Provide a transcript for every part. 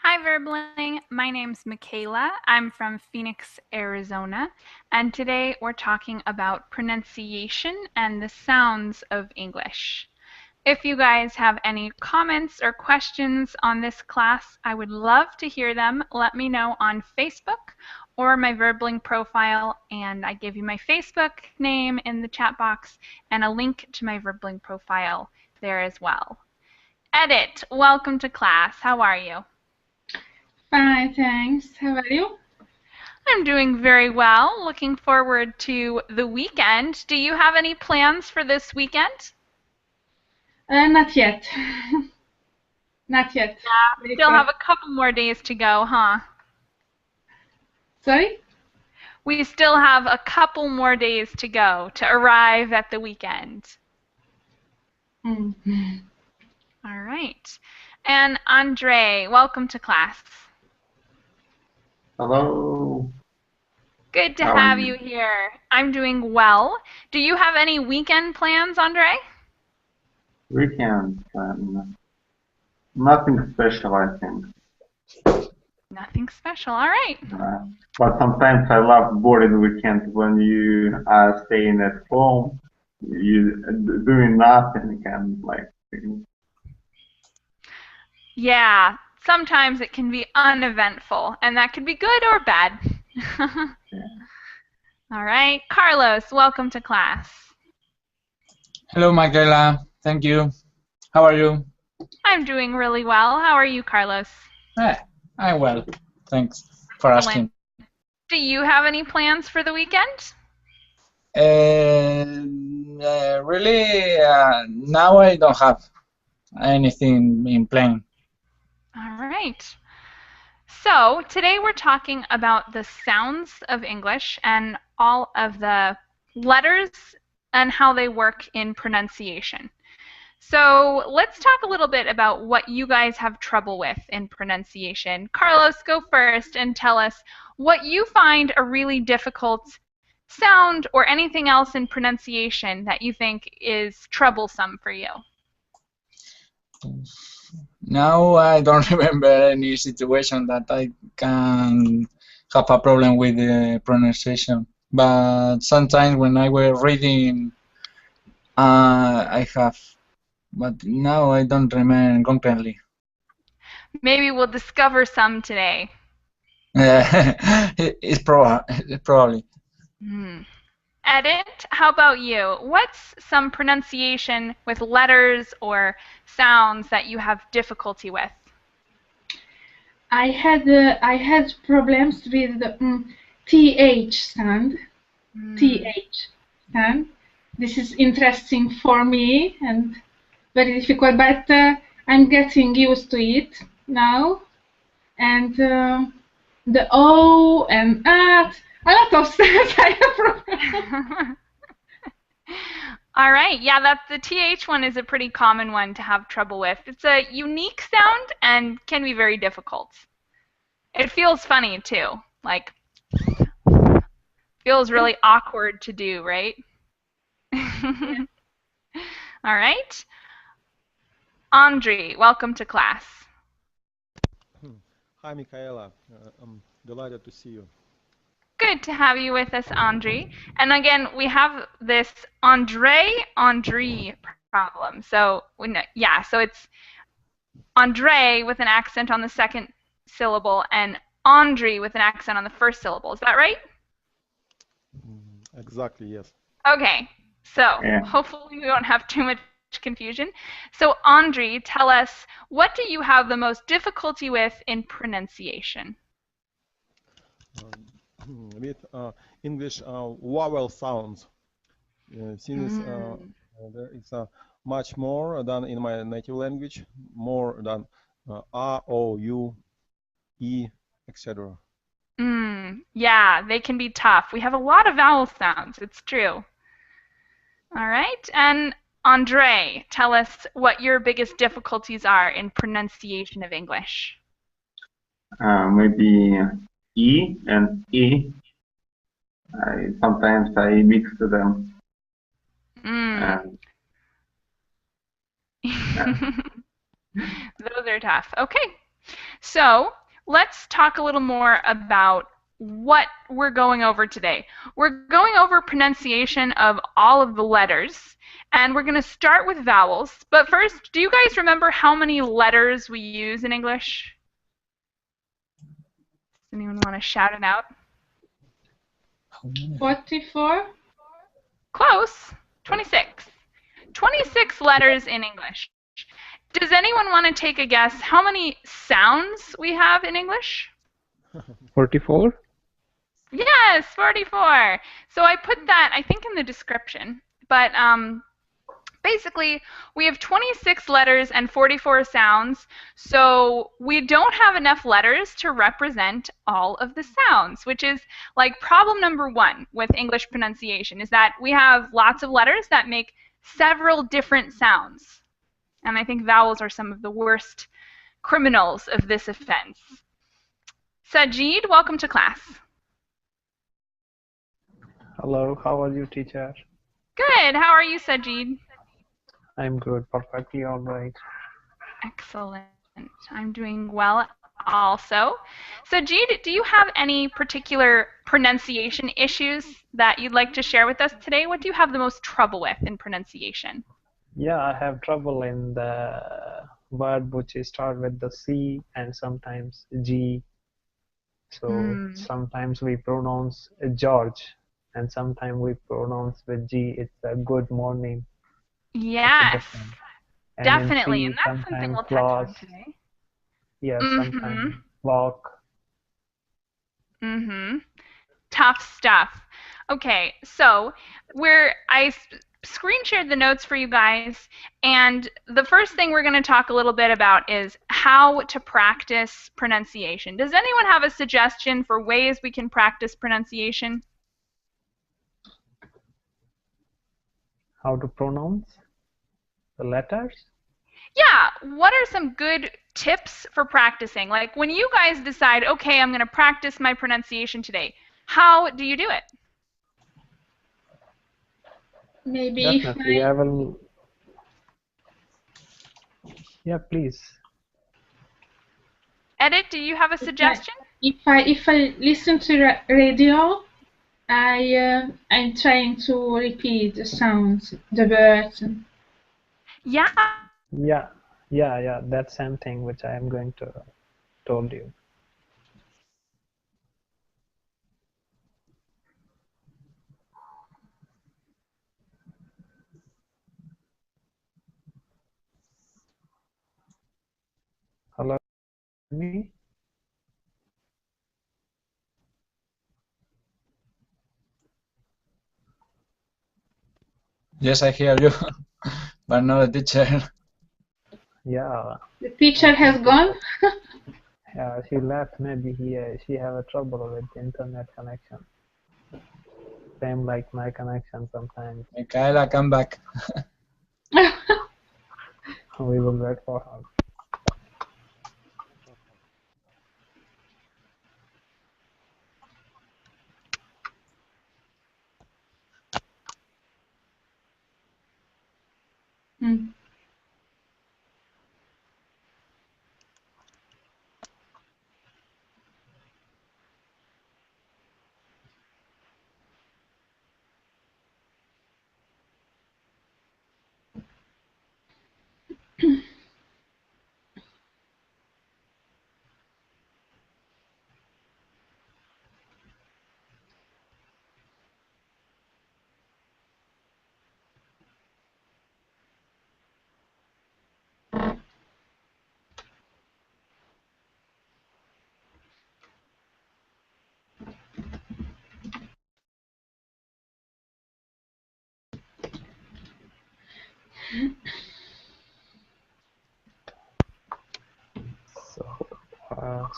Hi, Verbling. My name's Michaela. I'm from Phoenix, Arizona, and today we're talking about pronunciation and the sounds of English. If you guys have any comments or questions on this class, I would love to hear them. Let me know on Facebook or my Verbling profile, and I give you my Facebook name in the chat box and a link to my Verbling profile there as well. Edit, welcome to class. How are you? Fine, thanks. How are you? I'm doing very well. Looking forward to the weekend. Do you have any plans for this weekend? Not yet. Not yet. Yeah, Very still far. have a couple more days to go, huh? Sorry? We still have a couple more days to go to arrive at the weekend. Mm. All right. And Andre, welcome to class. Hello, Good to how are have you? you here. I'm doing well. Do you have any weekend plans, Andre? Weekend, nothing special, I think. Nothing special. All right. But sometimes I love boring weekend when you are staying at home, you doing nothing and like. Yeah, sometimes it can be uneventful, and that could be good or bad. Yeah. All right, Carlos, welcome to class. Hello, Michaela. Thank you. How are you? I'm doing really well. How are you, Carlos? I'm well. Thanks for asking. Do you have any plans for the weekend? Really, now I don't have anything in plan. All right. So today we're talking about the sounds of English and all of the letters and how they work in pronunciation. So let's talk a little bit about what you guys have trouble with in pronunciation. Carlos, go first and tell us what you find a really difficult sound or anything else in pronunciation that you think is troublesome for you. Now I don't remember any situation that I can have a problem with the pronunciation. But sometimes when I were reading, I have. But now I don't remember completely. Maybe we'll discover some today. It's probably. Edit, how about you? What's some pronunciation with letters or sounds that you have difficulty with? I had problems with the th sound. Th sound. This is interesting for me and very difficult, but I'm getting used to it now. And the O and at, a lot of sounds I have problems. All right, yeah, that's the TH one is a pretty common one to have trouble with. It's a unique sound and can be very difficult. It feels funny too, like feels really awkward to do, right? Yeah. All right. Andre, welcome to class. Hi, Michaela. I'm delighted to see you. Good to have you with us, Andre. And again, we have this Andre problem. So, so it's Andre with an accent on the second syllable and Andre with an accent on the first syllable. Is that right? Exactly, yes. Okay. So, Yeah. hopefully we won't have too much confusion. So, Andre, tell us, what do you have the most difficulty with in pronunciation? With English vowel sounds, since there is much more than in my native language, more than A, O, U, E, etc. Yeah, they can be tough. We have a lot of vowel sounds. It's true. All right. And Andre, tell us what your biggest difficulties are in pronunciation of English. Maybe E and E. Sometimes I mix them. Those are tough. Okay. So let's talk a little more about what we're going over today. We're going over pronunciation of all of the letters, and we're going to start with vowels. But first, do you guys remember how many letters we use in English? Does anyone want to shout it out? 44? Close. 26. 26 letters in English. Does anyone want to take a guess how many sounds we have in English? 44? Yes, 44. So I put that, I think, in the description. But basically, we have 26 letters and 44 sounds. So we don't have enough letters to represent all of the sounds, which is like problem number one with English pronunciation, is that we have lots of letters that make several different sounds. And I think vowels are some of the worst criminals of this offense. Sajid, welcome to class. Hello, how are you, teacher? Good. How are you, Sajid? I'm good, perfectly all right. Excellent. I'm doing well also. Sajid, do you have any particular pronunciation issues that you'd like to share with us today? What do you have the most trouble with in pronunciation? Yeah, I have trouble in the word which start with the C and sometimes G. So sometimes we pronounce George and sometimes we pronounce with G. It's a good morning. Yes, definitely. And that's something we'll touch on today. Yeah, sometimes walk. Tough stuff. Okay, so I screen shared the notes for you guys, and the first thing we're going to talk a little bit about is how to practice pronunciation. Does anyone have a suggestion for ways we can practice pronunciation? How to pronounce the letters? Yeah, what are some good tips for practicing? Like when you guys decide, okay, I'm going to practice my pronunciation today, how do you do it? Maybe Definitely, I will. Yeah, please. Edit, do you have a suggestion? If I listen to radio, I'm trying to repeat the sounds, the words. Yeah. Yeah, that same thing which I am going to told you. Hello, me? Yes, I hear you, but not the teacher. Yeah. The teacher has gone? Yeah, she left. Maybe she have a trouble with the internet connection. Same like my connection sometimes. Michaela, come back. We will wait for her.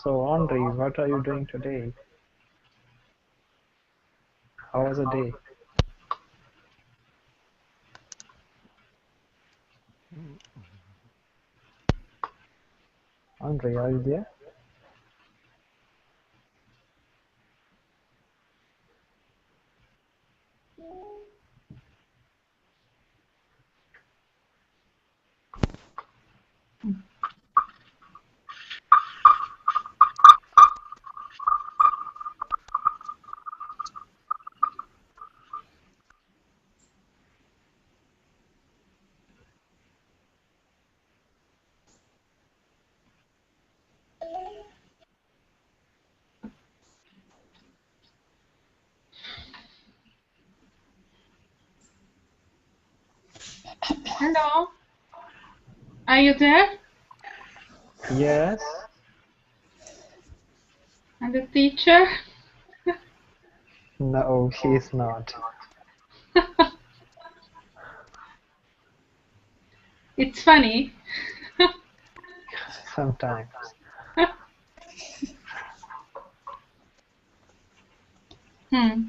So Andre, what are you doing today? How was the day? Andre, are you there? Hello. Are you there? Yes. And the teacher? No, she's not. It's funny. Sometimes. Hmm.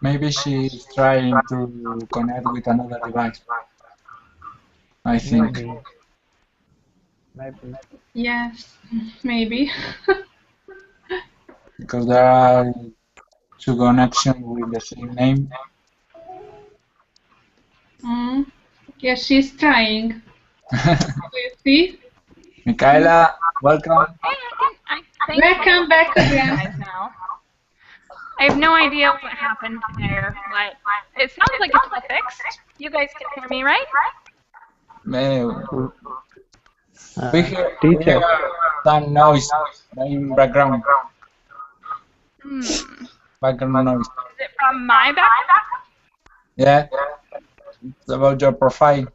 Maybe she's trying to connect with another device. I think. Maybe. Yes, maybe. Because there are two connections with the same name. Yes, she's trying. You see? Michaela, welcome. Hey, Welcome back again. guys now. I have no idea what happened there, but it sounds like it's all fixed. You guys can hear me, right? We hear Teacher. some noise in background. Background noise. Is it from my background? Yeah. It's about your profile.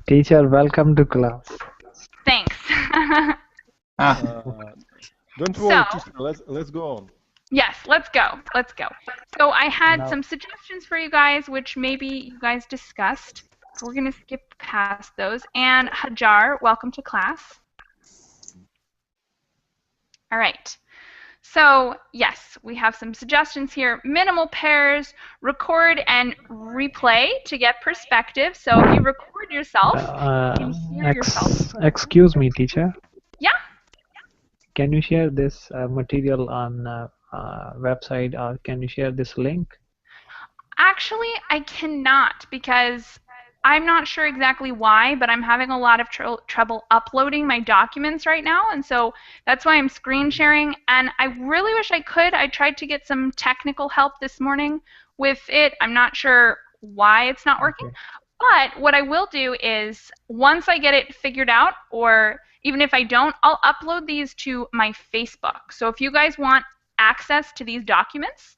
Teacher, welcome to class. Thanks. Don't worry, teacher. Let's go on. Yes, let's go. Let's go. So I had some suggestions for you guys, which maybe you guys discussed. We're going to skip past those. And Hajar, welcome to class. All right. So yes, we have some suggestions here. Minimal pairs, record and replay to get perspective. So if you record yourself, you hear yourself. Excuse me, teacher. Yeah? Can you share this material on website, or can you share this link? Actually, I cannot because I'm not sure exactly why, but I'm having a lot of trouble uploading my documents right now, and so that's why I'm screen sharing, and I really wish I could. I tried to get some technical help this morning with it. I'm not sure why it's not working, but what I will do is once I get it figured out, or even if I don't, I'll upload these to my Facebook. So if you guys want access to these documents,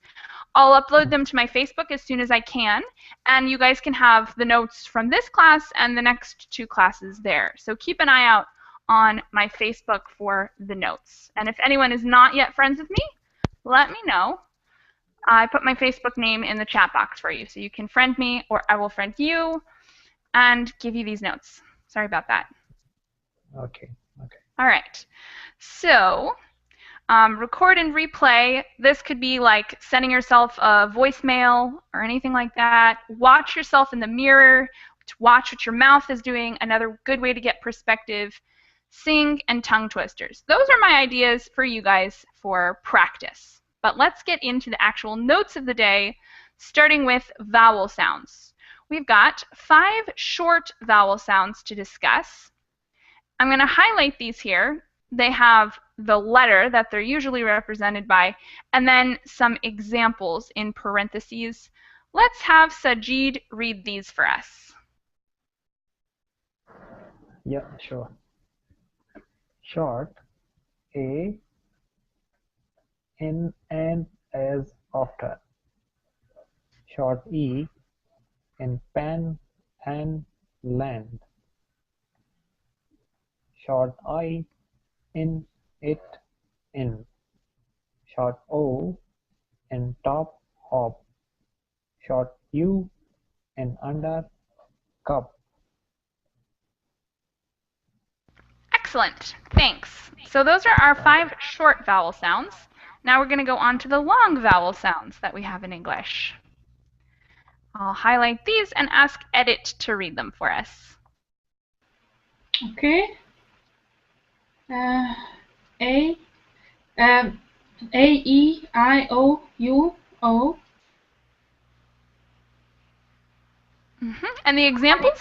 I'll upload them to my Facebook as soon as I can, and you guys can have the notes from this class and the next two classes there. So keep an eye out on my Facebook for the notes. And if anyone is not yet friends with me, let me know. I put my Facebook name in the chat box for you, so you can friend me, or I will friend you and give you these notes. Sorry about that. Okay. All right. So record and replay. This could be like sending yourself a voicemail or anything like that. Watch yourself in the mirror. Watch what your mouth is doing. Another good way to get perspective. Sing and tongue twisters. Those are my ideas for you guys for practice. But let's get into the actual notes of the day, starting with vowel sounds. We've got 5 short vowel sounds to discuss. I'm going to highlight these here. They have the letter that they're usually represented by, and then some examples in parentheses. Let's have Sajid read these for us. Yeah, sure. Short, A, in and as after. Short E, in pen and land. Short I, in it, in. Short O, in top, hop. Short U, in under, cup. Excellent, thanks. So those are our 5 short vowel sounds. Now we're going to go on to the long vowel sounds that we have in English. I'll highlight these and ask Edit to read them for us. Okay. A, E, I, O, U, O. And the examples?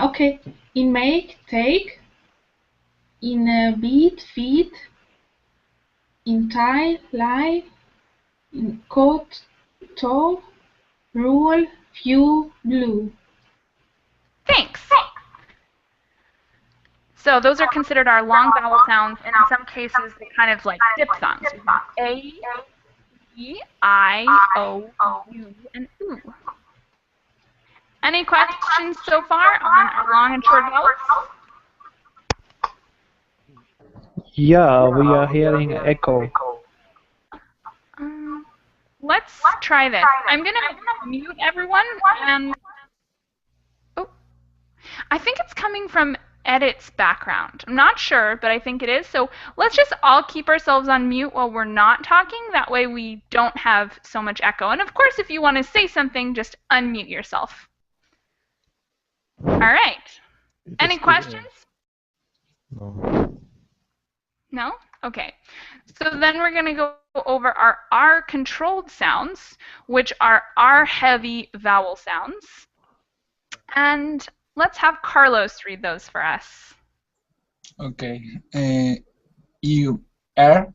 Okay. In make, take. In beat, feed. In tie, lie. coat, toe, rule, few, blue. Thanks. So those are considered our long vowel sounds, and in some cases they kind of like diphthongs. We have A, E, I, O, U, and U. Any questions so far on our long and short vowels? Yeah, we are hearing echo. Let's try this. I'm going to mute everyone, and oh, I think it's coming from Edit's background. I'm not sure, but I think it is. So let's just all keep ourselves on mute while we're not talking. That way we don't have so much echo. And of course, if you want to say something, just unmute yourself. All right. Any questions? No. No? Okay. So then we're going to go over our R controlled sounds, which are R heavy vowel sounds. And let's have Carlos read those for us. Okay. U, R,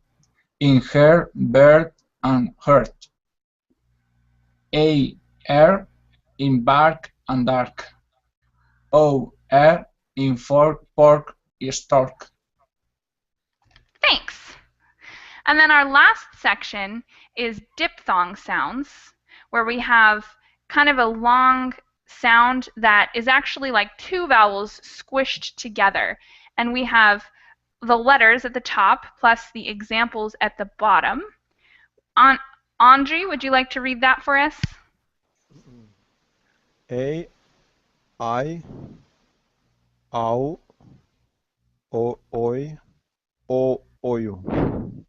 in her, bird, and hurt. A, R, in bark and dark. O, R, in fork, pork, stork. Thanks. And then our last section is diphthong sounds, where we have kind of a long sound that is actually like two vowels squished together. And we have the letters at the top plus the examples at the bottom. Andre, would you like to read that for us? A, I, au, o, oi, o, oyu.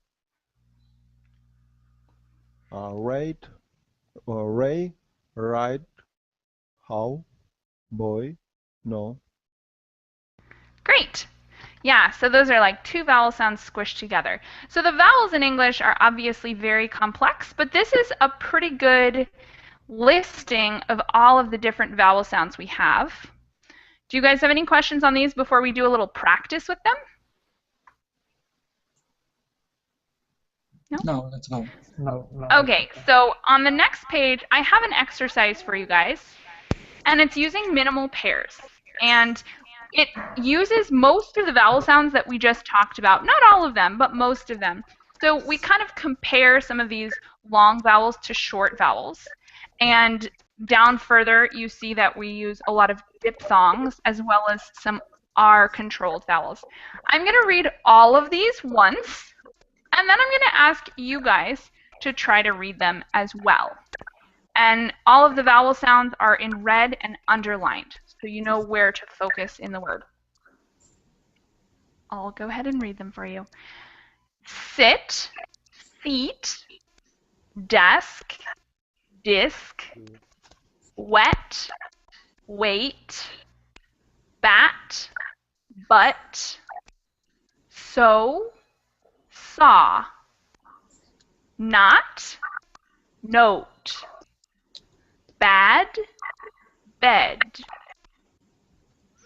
Rate, ray, right, how, boy, no. Great. Yeah, so those are like two vowel sounds squished together. So the vowels in English are obviously very complex, but this is a pretty good listing of all of the different vowel sounds we have. Do you guys have any questions on these before we do a little practice with them? No? No, let's go. No. Okay, so on the next page, I have an exercise for you guys, and it's using minimal pairs. And it uses most of the vowel sounds that we just talked about. Not all of them, but most of them. So we kind of compare some of these long vowels to short vowels. And down further, you see that we use a lot of diphthongs as well as some R-controlled vowels. I'm going to read all of these once, and then I'm going to ask you guys to try to read them as well. And all of the vowel sounds are in red and underlined, so you know where to focus in the word. I'll go ahead and read them for you. Sit, seat, desk, disc, wet, wait, bat, butt, so, saw, not, note, bad, bed,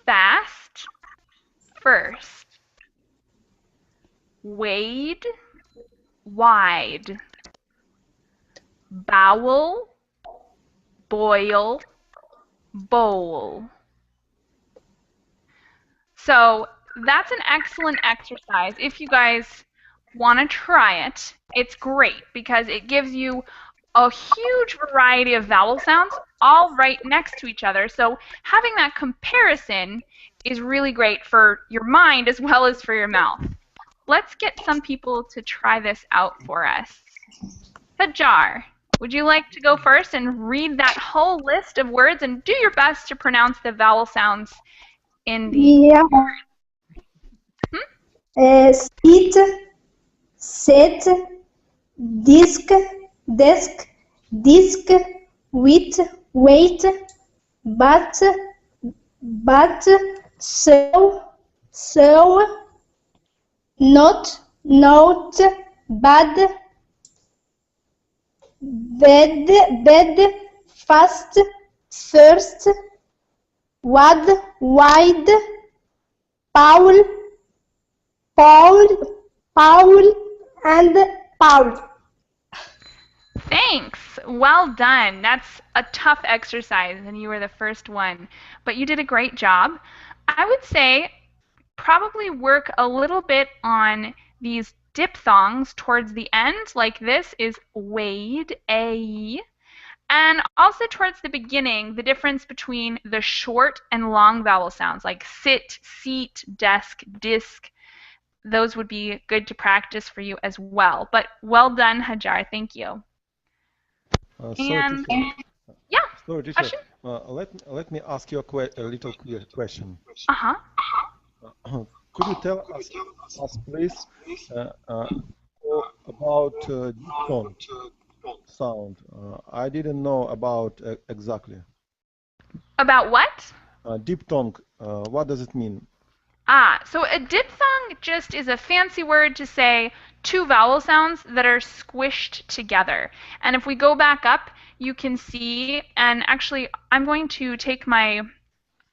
fast, first, wade, wide, bowel, boil, bowl. So that's an excellent exercise. If you guys want to try it, it's great because it gives you a huge variety of vowel sounds all right next to each other. So having that comparison is really great for your mind as well as for your mouth. Let's get some people to try this out for us. Hajar, would you like to go first and read that whole list of words and do your best to pronounce the vowel sounds in the Yeah. Sit, set, disc, desk, disc, wit, wait, but, so, not, note, bad, bed, fast, first, wad, wide, Paul, and Paul. Thanks. Well done. That's a tough exercise, and you were the first one. But you did a great job. I would say probably work a little bit on these diphthongs towards the end, like this is wade, a. And also towards the beginning, the difference between the short and long vowel sounds, like sit, seat, desk, disc. Those would be good to practice for you as well. But well done, Hajar. Thank you. Sorry, teacher. Yeah. Sorry, teacher. Let me ask you a little question. Uh-huh. Could you tell us please, about diphthong sound? I didn't know about exactly. About what? Diphthong. What does it mean? So a diphthong just is a fancy word to say two vowel sounds that are squished together. And if we go back up, you can see, and actually I'm going to take my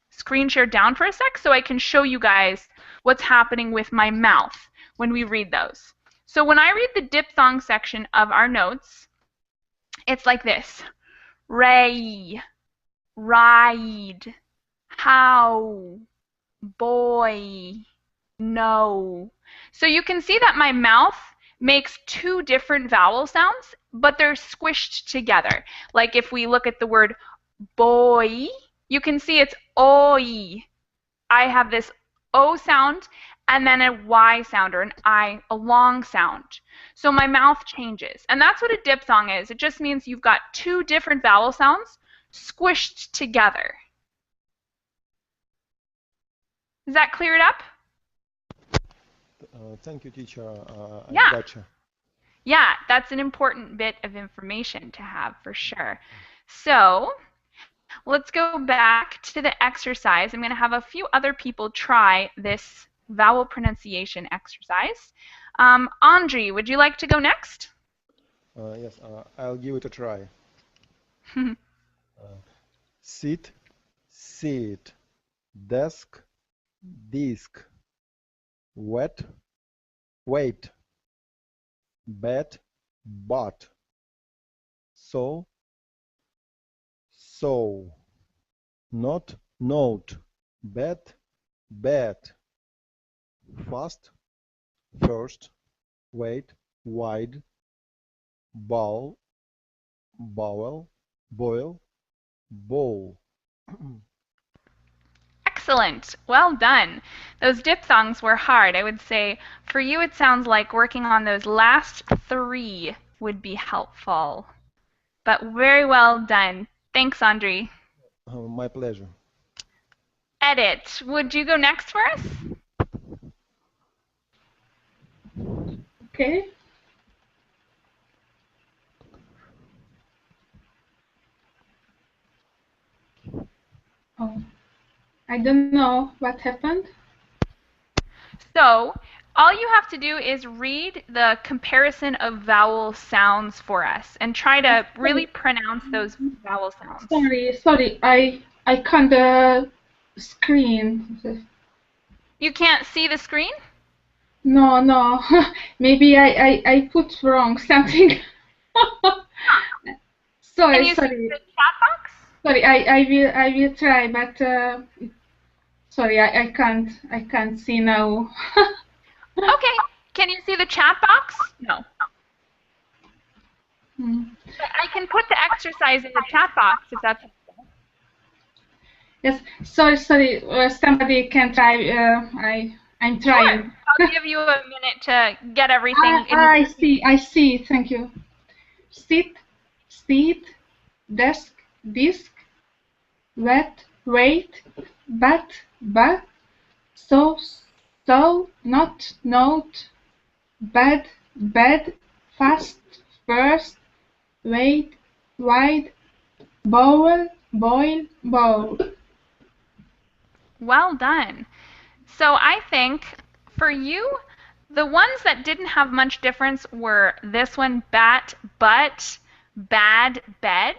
screen share down for a sec so I can show you guys what's happening with my mouth when we read those. So when I read the diphthong section of our notes, it's like this. Ray, ride, how, boy, no. So you can see that my mouth makes two different vowel sounds, but they're squished together. Like if we look at the word boy, you can see it's oi. I have this O sound and then a Y sound, or an I, a long sound. So my mouth changes. And that's what a diphthong is. It just means you've got two different vowel sounds squished together. Does that clear it up? Thank you, teacher. Yeah. I gotcha. Yeah, that's an important bit of information to have for sure. So let's go back to the exercise. I'm going to have a few other people try this vowel pronunciation exercise. Andri, would you like to go next? Yes, I'll give it a try. Sit, seat, desk, disc, wet, wait, bet, but, so, not, note, bet, bet, fast, first, wait, wide, bowl, bowel, boil, bowl. Excellent. Well done. Those diphthongs were hard. I would say for you it sounds like working on those last three would be helpful. But very well done. Thanks, Andri. My pleasure. Edit, would you go next for us? Okay. Oh, I don't know what happened. So, all you have to do is read the comparison of vowel sounds for us and try to really pronounce those vowel sounds. Sorry, I can't screen. You can't see the screen? No. Maybe I put wrong something. Sorry. Can you see the chat box? Sorry, I will try, but sorry, I can't see now. Okay. Can you see the chat box? No. I can put the exercise in the chat box if that's helpful. Yes. Sorry. Somebody can try. I'm trying. Sure. I'll give you a minute to get everything. I see. Thank you. Sit, seat, desk, disc, wet, wait, but, so, not, note, bed, fast, first, wait, wide, bowl, boil, bowl. Well done. So I think for you, the ones that didn't have much difference were this one, bat, but, bad, bed.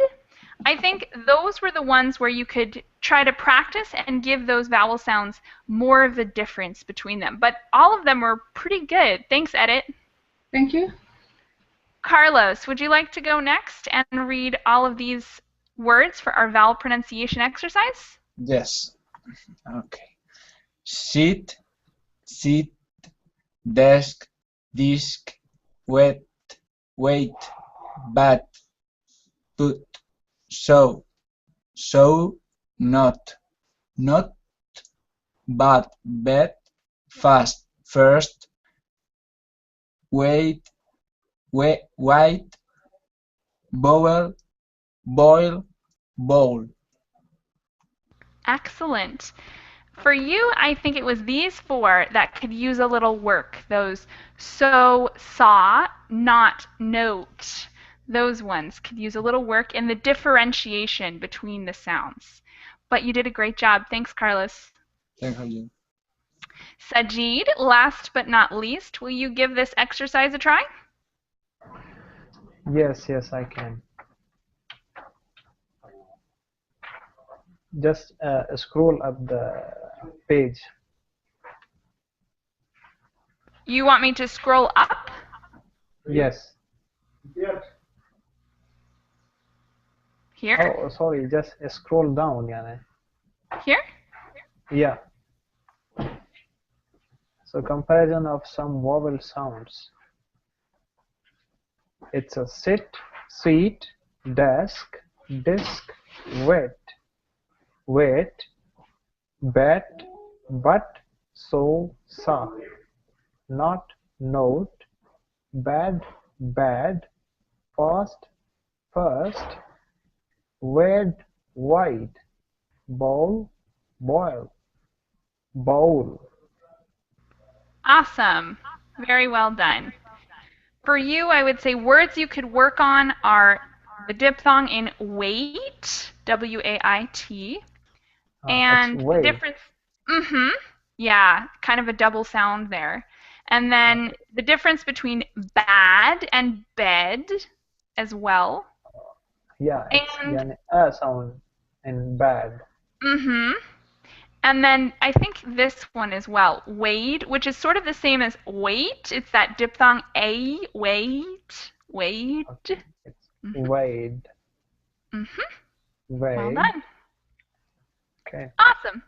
I think those were the ones where you could try to practice and give those vowel sounds more of a difference between them. But all of them were pretty good. Thanks, Edit. Thank you. Carlos, would you like to go next and read all of these words for our vowel pronunciation exercise? Yes. Okay. Sit, sit, desk, disc, wet, wait, bat, put, so, not, but, bet, fast, first, wait, white, bowl, boil, bowl. Excellent. For you, I think it was these four that could use a little work. Those so, saw, not, note. Those ones could use a little work in the differentiation between the sounds. But you did a great job. Thanks, Carlos. Thank you. Sajid, last but not least, will you give this exercise a try? Yes, I can. Just scroll up the page. You want me to scroll up? Yes. Here? Oh, sorry, just scroll down, Yana. Here? Yeah. So comparison of some vowel sounds. It's a sit, seat, desk, disc, wet, wait, bat, but, so, saw, not, note, bad, bad, fast, first, wed, wide, bowl, boil, bowl. Awesome. Very well done. For you, I would say words you could work on are the diphthong in wait, W-A-I-T, and the difference. Yeah, kind of a double sound there. And then the difference between bad and bed as well. Yeah, it's a sound in bad. And then I think this one as well, wade, which is sort of the same as wait. It's that diphthong a, wait, wade. Okay. It's wade. Wade. Well done. Okay. Awesome.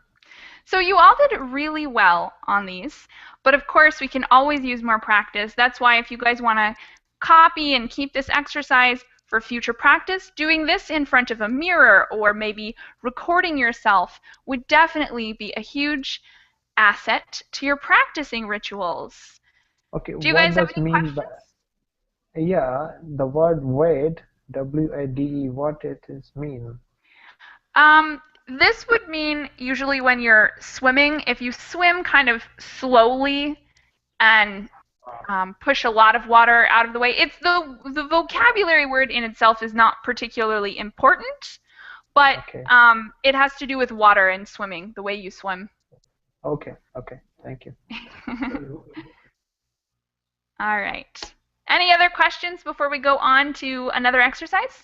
So you all did really well on these, but of course we can always use more practice. That's why if you guys want to copy and keep this exercise for future practice, doing this in front of a mirror or maybe recording yourself would definitely be a huge asset to your practicing rituals. Okay, do you guys have any questions? Yeah, the word wade, W-A-D-E, what it is mean? This would mean usually when you're swimming, if you swim kind of slowly and push a lot of water out of the way. It's the vocabulary word in itself is not particularly important, but it has to do with water and swimming, the way you swim. Okay, thank you. All right. Any other questions before we go on to another exercise?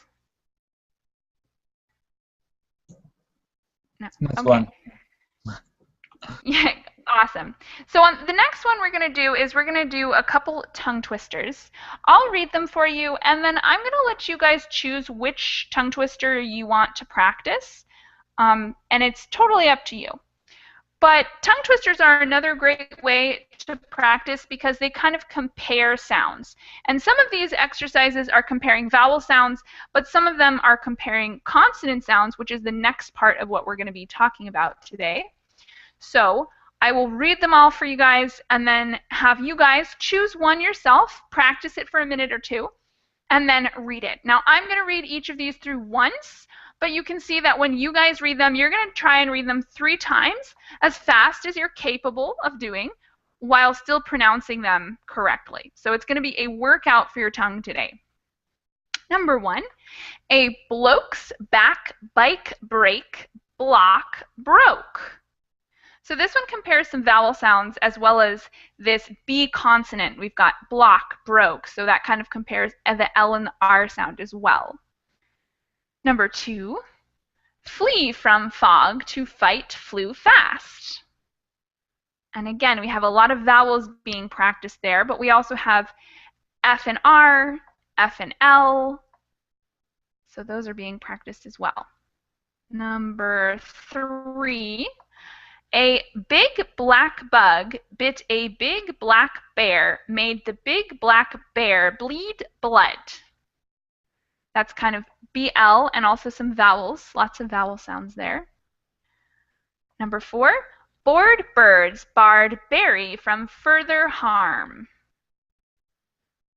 No. Next one. Yeah, awesome. So on the next one we're going to do is we're going to do a couple tongue twisters. I'll read them for you, and then I'm going to let you guys choose which tongue twister you want to practice, and it's totally up to you. But tongue twisters are another great way to practice because they kind of compare sounds. And some of these exercises are comparing vowel sounds, but some of them are comparing consonant sounds, which is the next part of what we're going to be talking about today. So I will read them all for you guys and then have you guys choose one yourself, practice it for a minute or two, and then read it. Now I'm going to read each of these through once, but you can see that when you guys read them, you're going to try and read them 3 times as fast as you're capable of doing while still pronouncing them correctly. So it's going to be a workout for your tongue today. Number 1, a bloke's back bike brake block broke. So this one compares some vowel sounds as well as this B consonant. We've got block, broke, so that kind of compares the L and the R sound as well. Number 2, flee from fog to fight flew fast. And again, we have a lot of vowels being practiced there, but we also have F and R, F and L. So those are being practiced as well. Number 3, a big black bug bit a big black bear, made the big black bear bleed blood. That's kind of BL and also some vowels, lots of vowel sounds there. Number 4, bored birds barred berry from further harm.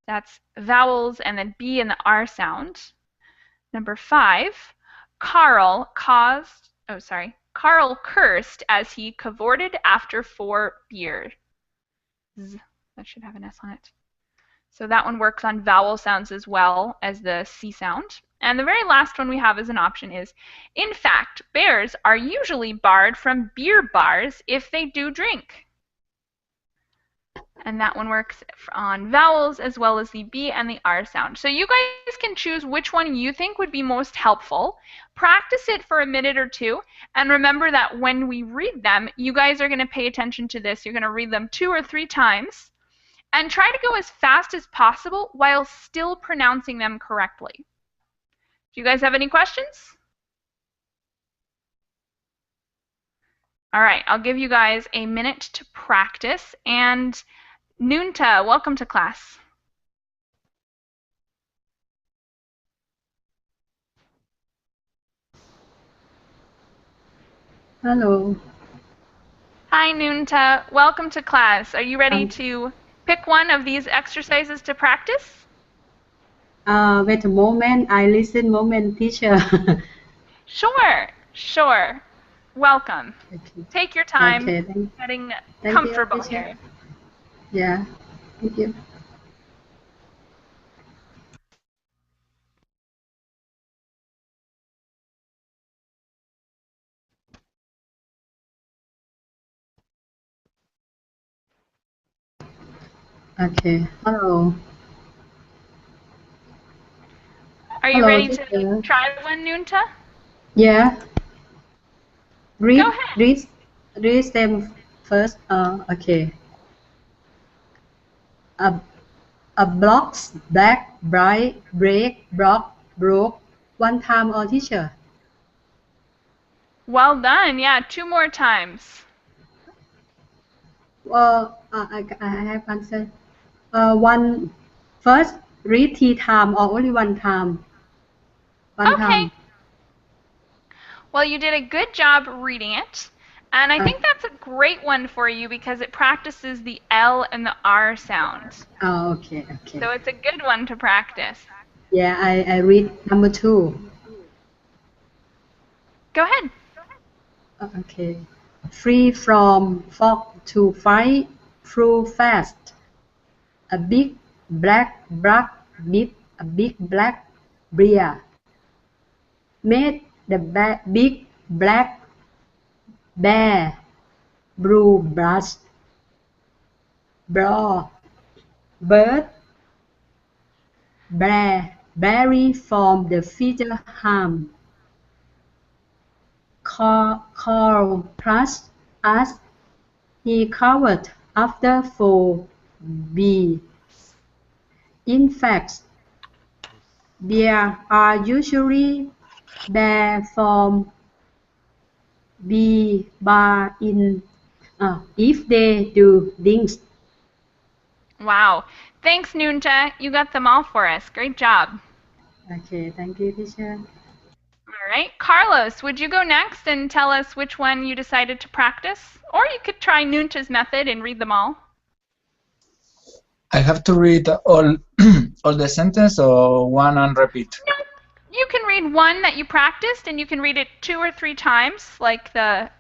That's vowels and then B and the R sound. Number 5, Carl cursed as he cavorted after 4 beers. That should have an S on it. So that one works on vowel sounds as well as the C sound. And the very last one we have as an option is, in fact, bears are usually barred from beer bars if they do drink. And that one works on vowels as well as the B and the R sound. So you guys can choose which one you think would be most helpful. Practice it for a minute or 2. And remember that when we read them, you guys are going to pay attention to this. You're going to read them 2 or 3 times. And try to go as fast as possible while still pronouncing them correctly. Do you guys have any questions? All right, I'll give you guys a minute to practice. And Nunta, welcome to class. Hello. Hi, Nunta. Welcome to class. Are you ready to pick one of these exercises to practice? Wait a moment. I listen moment, teacher. Sure. Welcome. Okay. Take your time Okay, getting thank comfortable you, here. Yeah, thank you. Okay, hello. Are you Hello, ready teacher. to try one, Nunta? Yeah. Read, Go ahead. read them first. Okay. A blocks, black, bright, break, block, broke. One time, or teacher. Well done. Yeah, 2 more times. I have answered. One first read 3 time or only 1 time? One time. Well, you did a good job reading it. And I think that's a great one for you because it practices the L and the R sounds. Oh, okay. So it's a good one to practice. Yeah, I read number 2. Go ahead. Okay. Free from fog to fight through fast. A big black bit a big black bear. Made the big black bear blue brush braw bird berry from the feeder harm. Carl plus as he covered after 4 B. In fact, bears are usually barred from B bar in if they do things. Wow. Thanks, Nunta. You got them all for us. Great job. Okay, thank you, teacher. All right. Carlos, would you go next and tell us which one you decided to practice? Or you could try Nunta's method and read them all. I have to read all the sentence or one and repeat? No, you can read one that you practiced and you can read it 2 or 3 times like the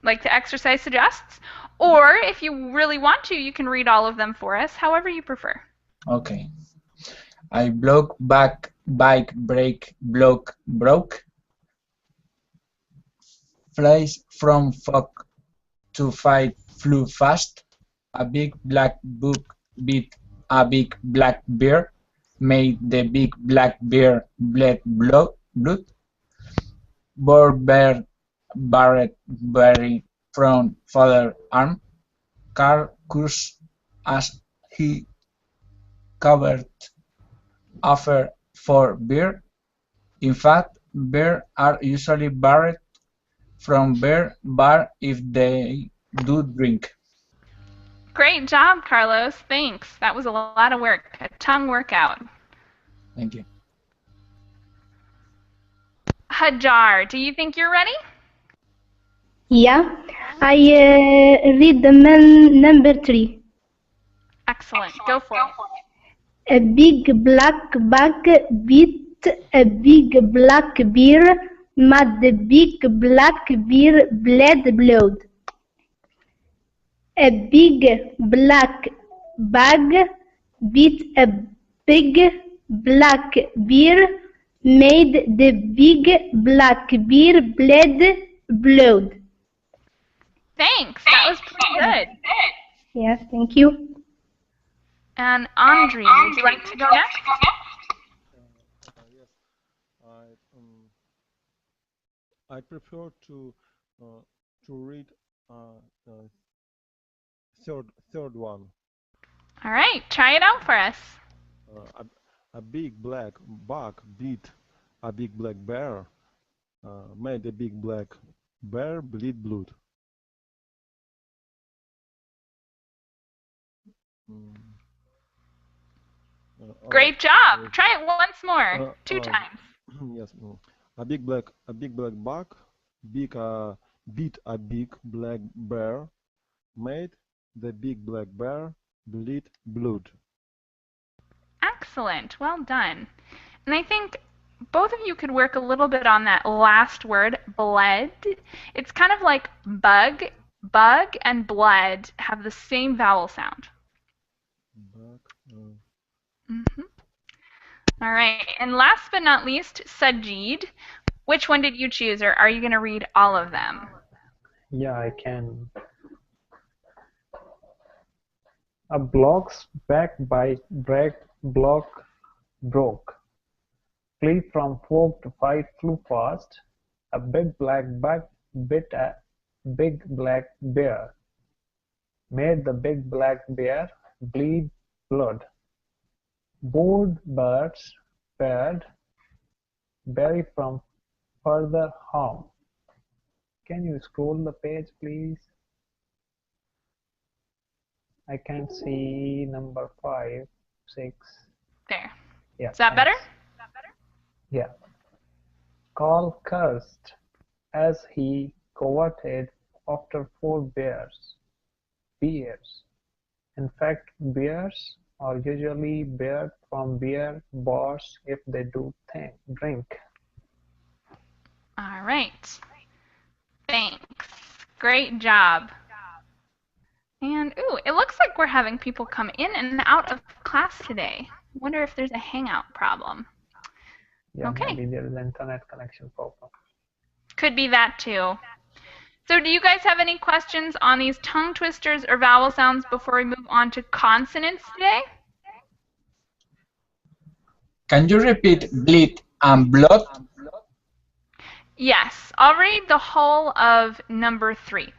exercise suggests. Or if you really want to, you can read all of them for us, however you prefer. Okay. I block, back, bike, break, block, broke. Flies from fog to fight, flew fast. A big black book beat a big black bear, made the big black bear bled blood. Bored bear barred berry from father arm. Car cursed as he covered offer for beer. In fact, beer are usually barred from beer bar if they do drink. Great job, Carlos. Thanks. That was a lot of work, a tongue workout. Thank you. Hajar, do you think you're ready? Yeah, I read the number 3. Excellent. Go for it. A big black bag beat a big black bear, made the big black bear bled blood. A big black bag beat a big black bear, made the big black bear bled blood. Thanks. That was pretty good. Yes, thank you. And Andre, would you like to go next? Yes, I prefer to read third one. All right, try it out for us. A big black bug beat a big black bear, made a big black bear bleed blood. Great job. Try it once more, 2 times. Yes. A big black bug beat a big black bear, made the big black bear bleed blood. Excellent. Well done. And I think both of you could work a little bit on that last word, bled. It's kind of like bug. Bug and bled have the same vowel sound. All right. And last but not least, Sajid. Which one did you choose, or are you going to read all of them? Yeah, I can. A block's back by block broke. Flee from folk to fight flew fast. A big black bug bit a big black bear. Made the big black bear bleed blood. Bored birds fared berry from further harm. Can you scroll the page, please? I can't see number 5, 6. There. Yeah. Is that better? Yeah. Carl cursed as he coveted after 4 bears. In fact, bears are usually barred from beer bars if they do drink. All right. Thanks. Great job. And, ooh, it looks like we're having people come in and out of class today. I wonder if there's a hangout problem. Yeah, okay. Maybe there is an internet connection problem. Could be that too. So do you guys have any questions on these tongue twisters or vowel sounds before we move on to consonants today? Can you repeat bleed and blood? Yes, I'll read the whole of number 3.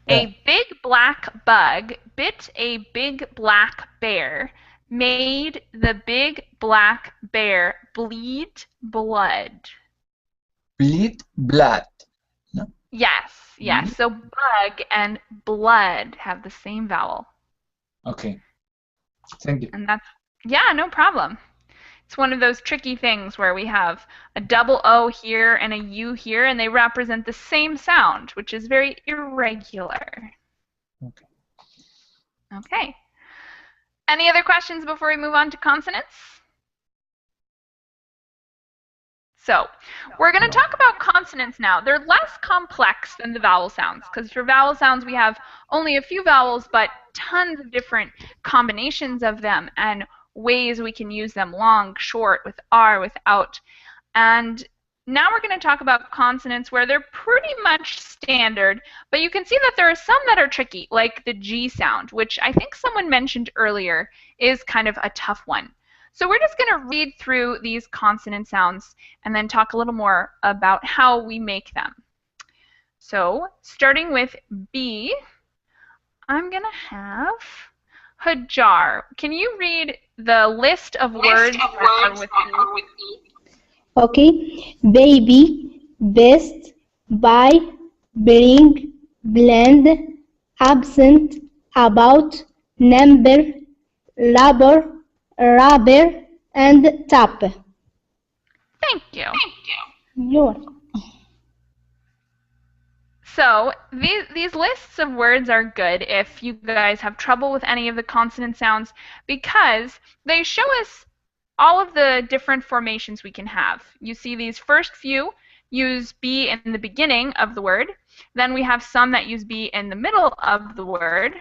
A big black bug bit a big black bear, made the big black bear bleed blood. Bleed blood. No? Yes. So bug and blood have the same vowel. Okay. Thank you. And that's, yeah, no problem. It's one of those tricky things where we have a double O here and a U here, and they represent the same sound, which is very irregular. Okay. Any other questions before we move on to consonants? So, we're going to talk about consonants now. They're less complex than the vowel sounds, because for vowel sounds we have only a few vowels, but tons of different combinations of them and ways we can use them: long, short, with R, without. And now we're going to talk about consonants where they're pretty much standard, but you can see that there are some that are tricky, like the G sound, which I think someone mentioned earlier is kind of a tough one. So we're just going to read through these consonant sounds and then talk a little more about how we make them. So starting with B, I'm going to have Hajar, can you read the list of words that are with E? Okay. Baby, best, buy, bring, blend, absent, about, number, labor, rubber, and tap. Thank you. You're welcome. So these lists of words are good if you guys have trouble with any of the consonant sounds because they show us all of the different formations we can have. You see these first few use B in the beginning of the word. Then we have some that use B in the middle of the word.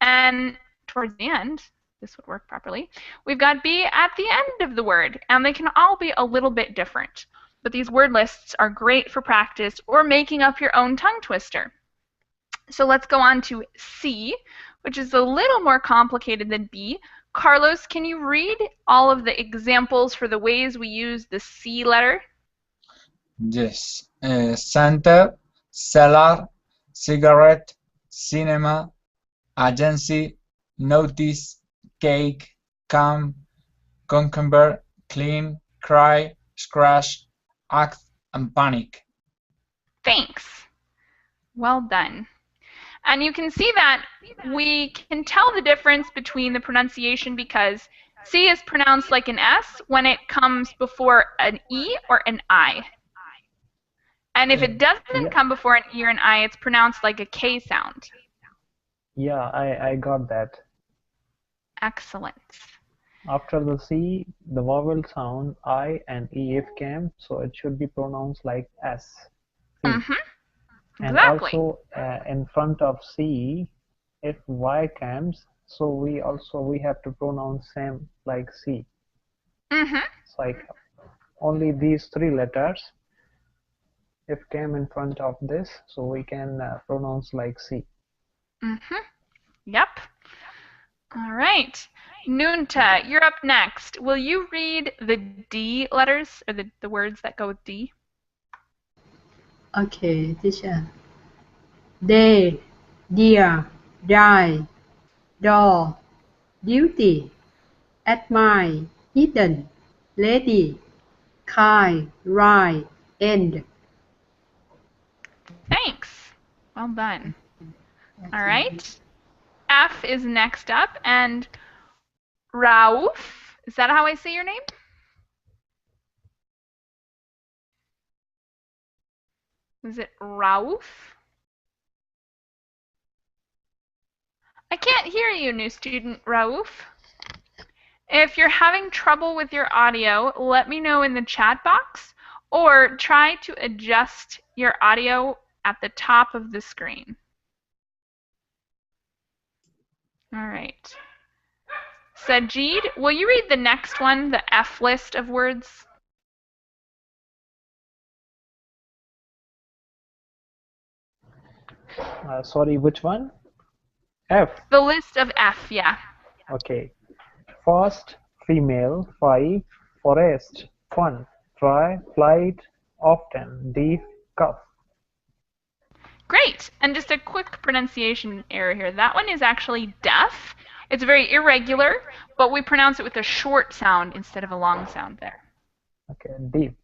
And towards the end, this would work properly, we've got B at the end of the word. And they can all be a little bit different. But these word lists are great for practice or making up your own tongue twister. So let's go on to C, which is a little more complicated than B. Carlos, can you read all of the examples for the ways we use the C letter? Yes. Center, cellar, cigarette, cinema, agency, notice, cake, come, cucumber, clean, cry, scratch, act, and panic. Thanks. Well done. And you can see that we can tell the difference between the pronunciation because C is pronounced like an S when it comes before an E or an I. And if it doesn't come before an E or an I, it's pronounced like a K sound. Yeah, I got that. Excellent. After the C, the vowel sound I and E if came, so it should be pronounced like S. Mm-hmm. And Exactly. also in front of C, if Y comes, so we have to pronounce same like C. Mm-hmm. It's like only these three letters, if came in front of this, so we can pronounce like C. Mm-hmm. Yep. All right. Nunta, you're up next. Will you read the D letters, or the words that go with D? Okay, teacher. Day, dear, die, door, duty, admire, hidden, lady, kind, right, end. Thanks. Well done. All right. F is next up, and Rauf, is that how I say your name? Is it Rauf? I can't hear you, new student Rauf. If you're having trouble with your audio, let me know in the chat box, or try to adjust your audio at the top of the screen. All right. Sajid, will you read the next one, the F list of words? Sorry, which one? F. The list of F, yeah. Okay. Fast, female, 5, forest, fun, try, flight, often, deep, cuff. Great. And just a quick pronunciation error here. That one is actually deaf. It's very irregular, but we pronounce it with a short sound instead of a long sound there. Okay, deep.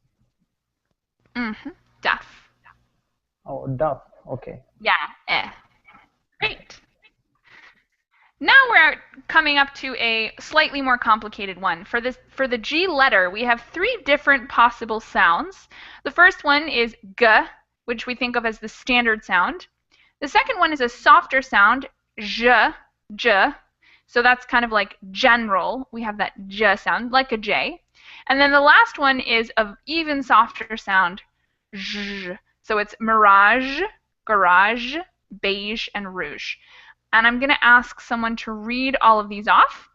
Mm-hmm. Deaf. Oh, duff. Okay. Yeah, Great. Now we're coming up to a slightly more complicated one. For the G letter, we have 3 different possible sounds. The first one is G, which we think of as the standard sound. The second one is a softer sound, J, J. So that's kind of like general. We have that J sound, like a J. And then the last one is an even softer sound, J. So it's mirage, garage, beige, and rouge. And I'm going to ask someone to read all of these off.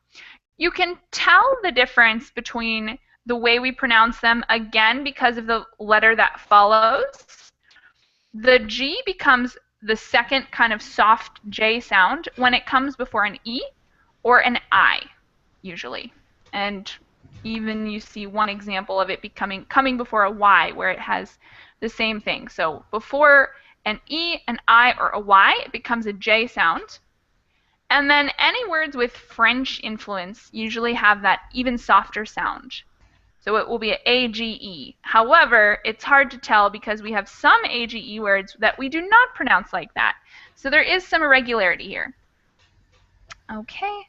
You can tell the difference between the way we pronounce them, again, because of the letter that follows. The G becomes the second kind of soft J sound when it comes before an E or an I, usually. And even you see one example of it coming before a Y, where it has the same thing. So before an E, an I, or a Y, it becomes a J sound. And then any words with French influence usually have that even softer sound. So it will be AGE. However, it's hard to tell because we have some AGE words that we do not pronounce like that. So there is some irregularity here. Okay.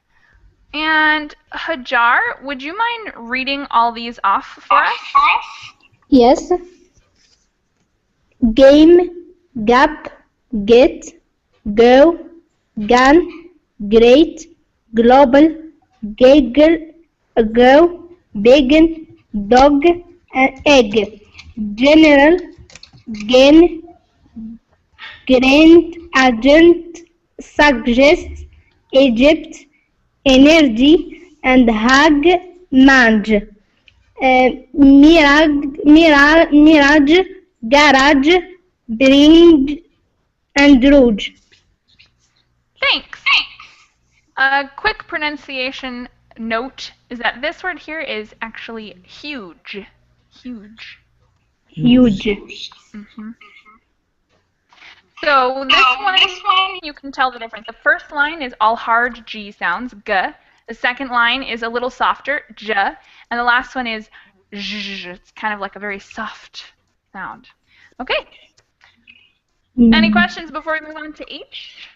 And Hajar, would you mind reading all these off for us? Yes. Game, gap, get, go, gun, great, global, giggle, go, begin, dog, and egg. General, gain, grant, agent, suggest, Egypt, energy, and hag, mange. Mirage, garage, bring, and rouge. Thanks. A quick pronunciation note is that this word here is actually huge. Huge. Huge. So this one, you can tell the difference. The first line is all hard G sounds, G. The second line is a little softer, J. And the last one is J. It's kind of like a very soft sound. Okay. Any questions before we move on to H?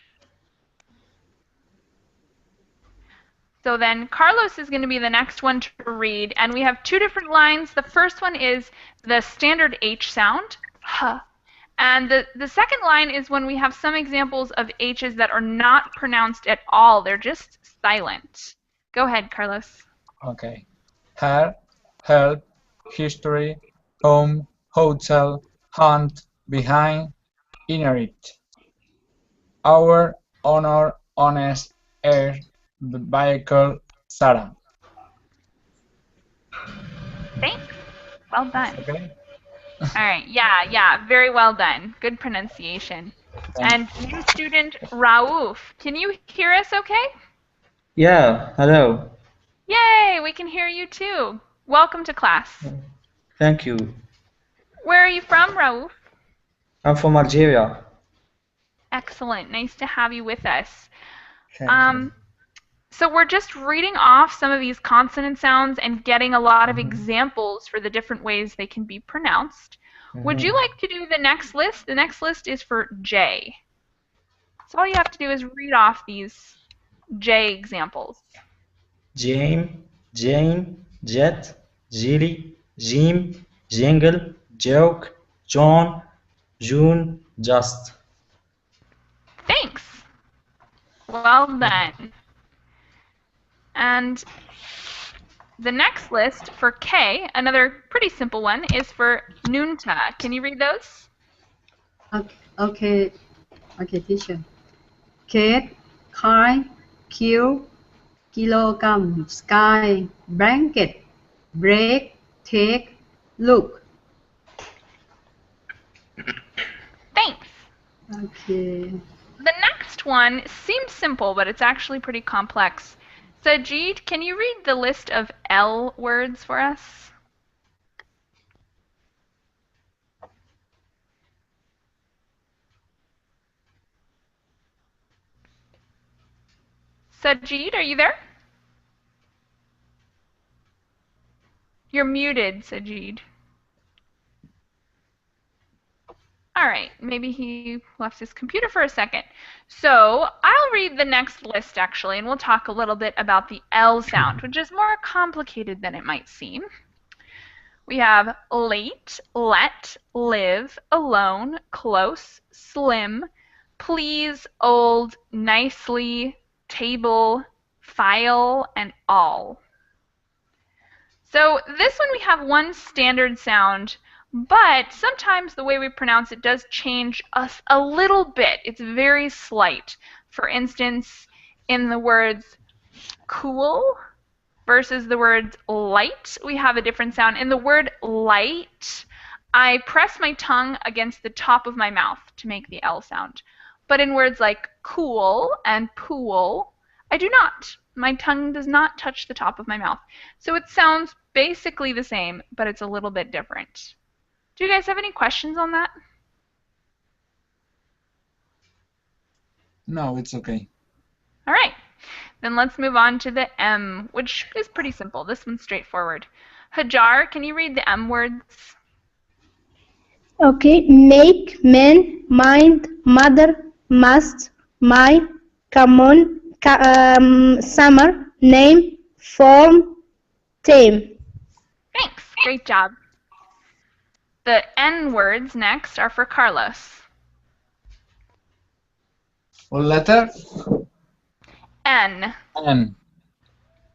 So then Carlos is going to be the next one to read, and we have two different lines. The first one is the standard H sound, H. And the second line is when we have some examples of H's that are not pronounced at all. They're just silent. Go ahead, Carlos. Okay. Hair, help, history, home, hotel, hunt, behind, inherit. Our, honor, honest, air, vehicle, Sarah. Thanks. Well done. Okay. All right. Yeah. Very well done. Good pronunciation. And new student Raouf, can you hear us okay? Yeah, hello. Yay, we can hear you too. Welcome to class. Thank you. Where are you from, Raouf? I'm from Algeria. Excellent. Nice to have you with us. Thank you. So we're just reading off some of these consonant sounds and getting a lot of examples for the different ways they can be pronounced. Would you like to do the next list? The next list is for J. So all you have to do is read off these J examples. Jane, Jane, Jet, Jilly, Jim, Jingle, Joke, John, June, Just. Thanks. Well done. And the next list for K, another pretty simple one, is for Nunta. Can you read those? Okay, teacher. Kate, kite, kill, kilogram, sky, blanket, break, take, look. Thanks. Okay. The next one seems simple, but it's actually pretty complex. Sajid, can you read the list of L words for us? Sajid, are you there? You're muted, Sajid. All right, maybe he left his computer for a second. So I'll read the next list, actually, and we'll talk a little bit about the L sound, which is more complicated than it might seem. We have late, let, live, alone, close, slim, please, old, nicely, table, file, and all. So this one we have one standard sound, but sometimes the way we pronounce it does change us a little bit. It's very slight. For instance, in the words cool versus the words light, we have a different sound. In the word light, I press my tongue against the top of my mouth to make the L sound. But in words like cool and pool, I do not. My tongue does not touch the top of my mouth. So it sounds basically the same, but it's a little bit different. Do you guys have any questions on that? No, it's okay. All right. Then let's move on to the M, which is pretty simple. This one's straightforward. Hajar, can you read the M words? Okay. Make, man, mind, mother, must, my, come on, summer, name, form, tame. Thanks. Great job. The N words next are for Carlos. What letter? N. N.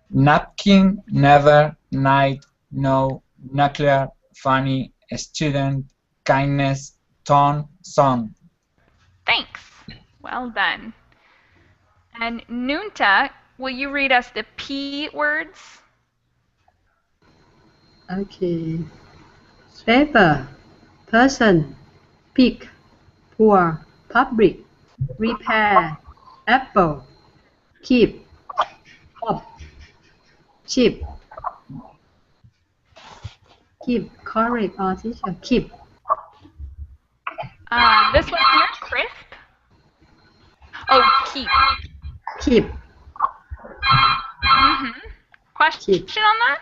Napkin, never, night, no, nuclear, funny, student, kindness, tone, song. Thanks. Well done. And Nunta, will you read us the P words? Okay. Paper, person, pig, poor, public, repair, apple, keep, up, cheap, keep, correct, or teacher, keep. This one here, crisp. Oh, keep. Keep. Question Keep. on that?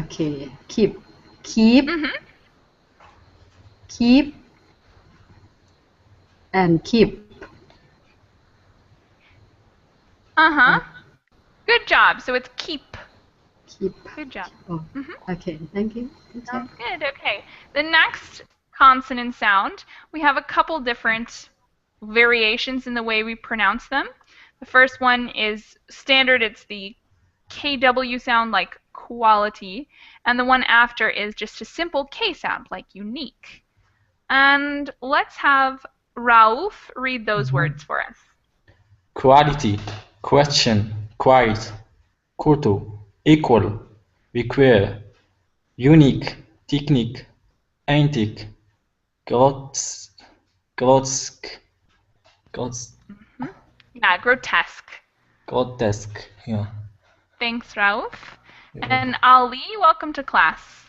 Okay. Keep. Keep. Keep. And keep. Good job. So it's keep. Keep. Good job. Oh. Okay. Thank you. Sounds good. Okay. The next consonant sound, we have a couple different variations in the way we pronounce them. The first one is standard. It's the KW sound, like quality, and the one after is just a simple K sound, like unique. And let's have Rauf read those words for us. Quality, question, quiet, kutu, equal, require, unique, technique, antique, grotesque, Yeah, grotesque. grotesque, yeah. Thanks, Rauf. And Ali, welcome to class.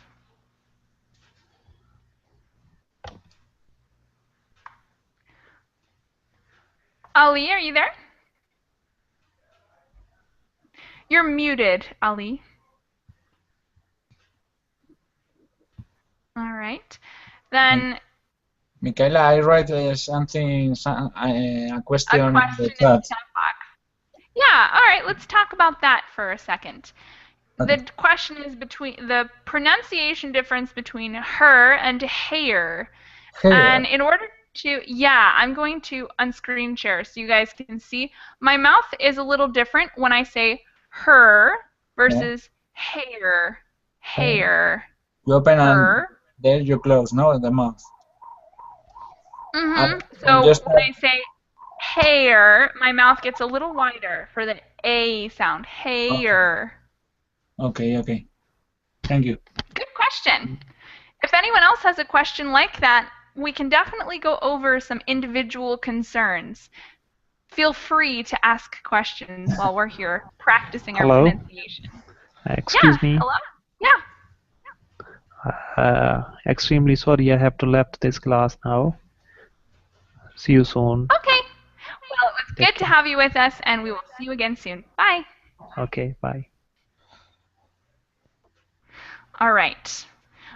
Ali, are you there? You're muted, Ali. All right. Then Michaela, I write something, a question in the chat. Yeah, all right, let's talk about that for a second. Okay. The question is between the pronunciation difference between her and hair. And in order to, I'm going to unscreen share so you guys can see. My mouth is a little different when I say her versus hair. Hair. You open her. And there you close, no? The mouth. So when I say hair, my mouth gets a little wider for the A sound. Hair. Okay. Thank you. Good question. If anyone else has a question like that, we can definitely go over some individual concerns. Feel free to ask questions while we're here practicing our pronunciation. Excuse me. Hello? Extremely sorry, I have to left this class now. See you soon. Okay. Well, it was good to have you with us, and we will see you again soon. Bye. Okay, bye. All right.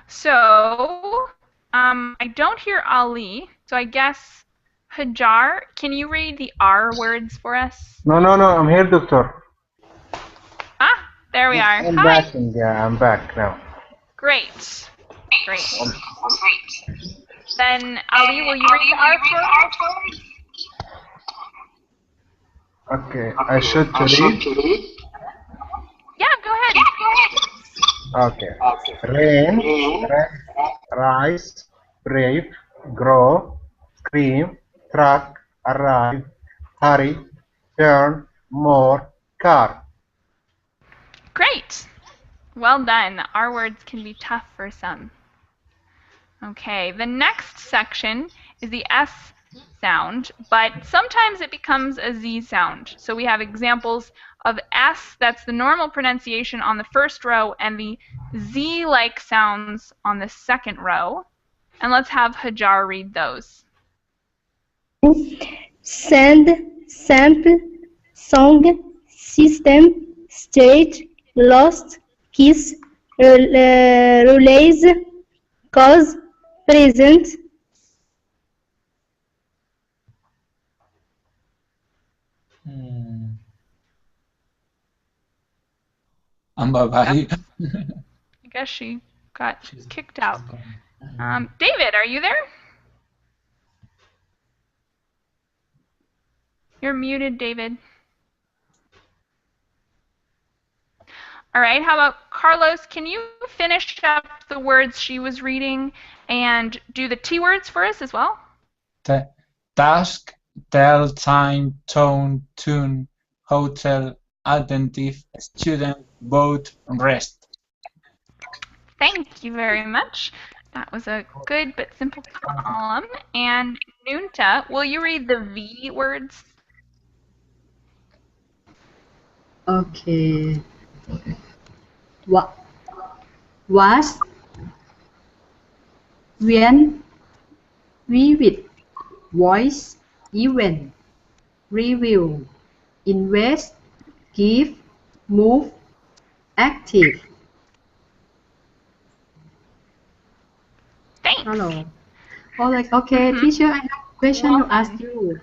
So, I don't hear Ali, so I guess Hajar, can you read the R words for us? No, I'm here, doctor. Ah, there we are. I'm Hi. back, India. I'm back now. Great. Then, Ali, will you read the R for us? Okay, I should read. Yeah, go ahead. Okay. Rain, rise, brave, grow, scream, truck, arrive, hurry, turn, more, car. Great. Well done. Our words can be tough for some. Okay, the next section is the S sound, but sometimes it becomes a Z sound. So we have examples of S, that's the normal pronunciation on the first row, and the Z-like sounds on the second row. And let's have Hajar read those. Send, sample, song, system, stage, lost, kiss, relays, cause, present. And bye-bye. I guess she got kicked out. David, are you there? You're muted, David. All right, how about Carlos? Can you finish up the words she was reading and do the T words for us as well? Task, tell, time, tone, tune, hotel, attentive, student, boat, rest. Thank you very much. That was a good but simple column. And Nunta, will you read the V words? Okay. Was, when, vivid, voice, event, review, invest, give, move, active. Thanks. Hello. All right. Okay, teacher, I have a question to ask you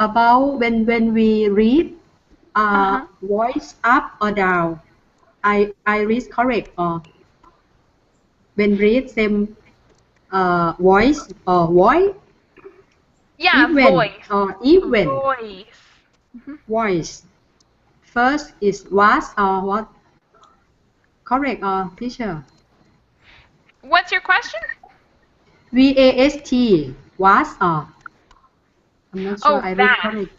about when we read voice up or down. I read correct or when read same voice or voice? Yeah, event voice. or event. Voice. Voice. First is was or what? Correct or teacher? What's your question? VAST. Was or? I'm not sure I read vast. correct.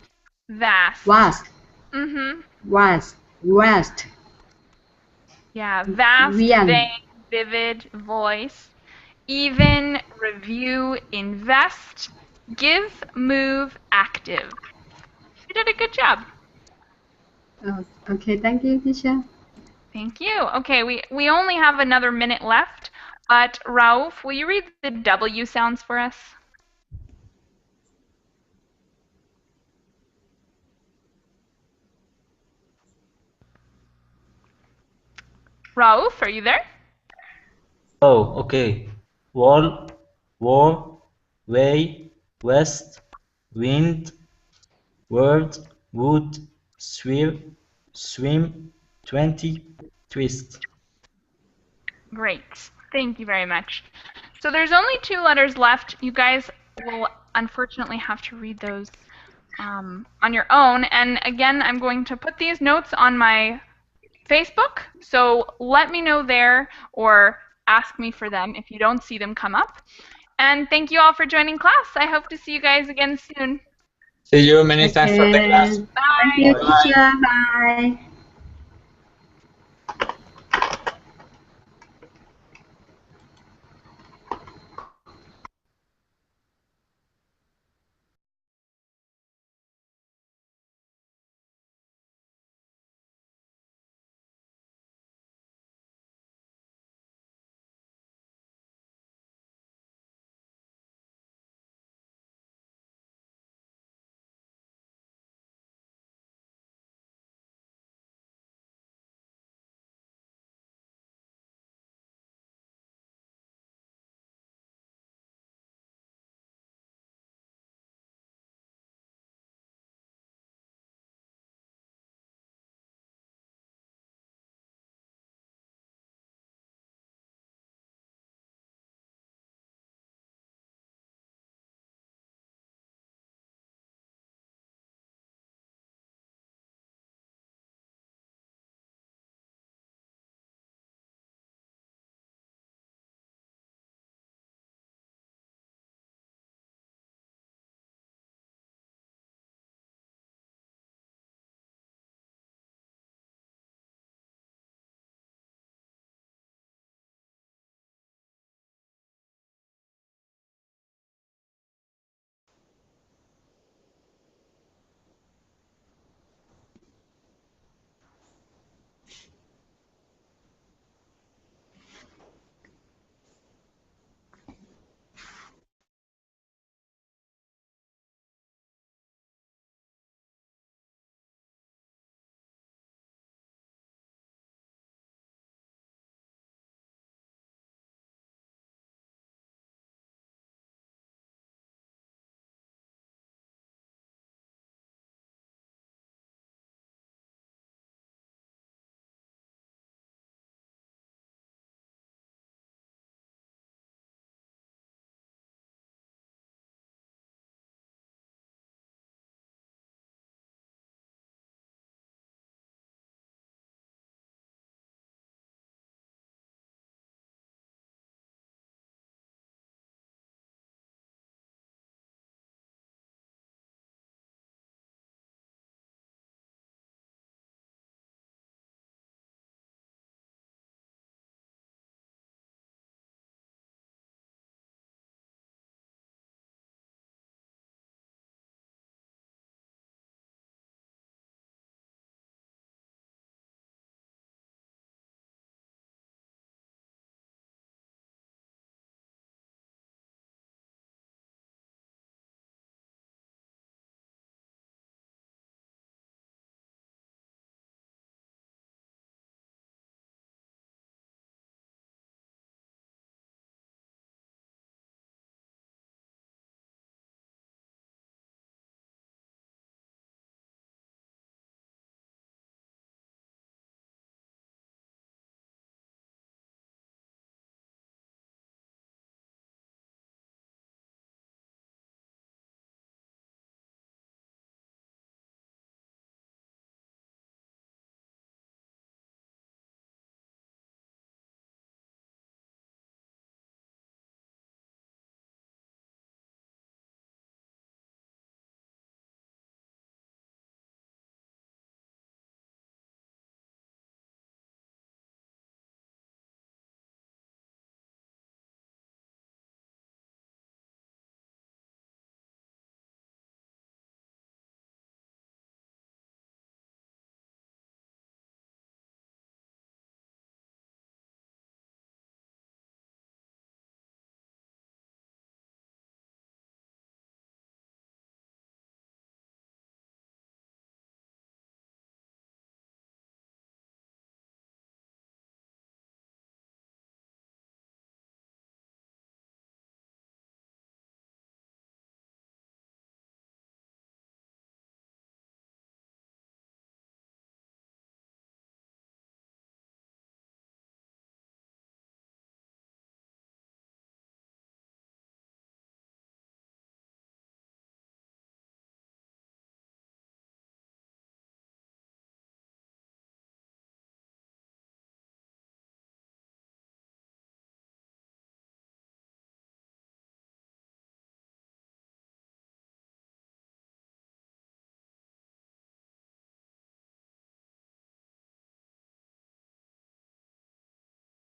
Vast. Was. Was. West. Yeah, vast, vague, vivid, voice. Even, review, invest, give, move, active. You did a good job. Okay, thank you, teacher. Thank you. Okay, we only have another minute left, but Rauf, will you read the W sounds for us? Rauf, are you there? Oh, okay. Wall, war, way, west, wind, word, wood, swim, 20, twist. Great. Thank you very much. So there's only 2 letters left. You guys will unfortunately have to read those on your own. And again, I'm going to put these notes on my Facebook. So let me know there or ask me for them if you don't see them come up. And thank you all for joining class. I hope to see you guys again soon. See you. Many thanks for the class. Bye. Thank you, teacher. Bye.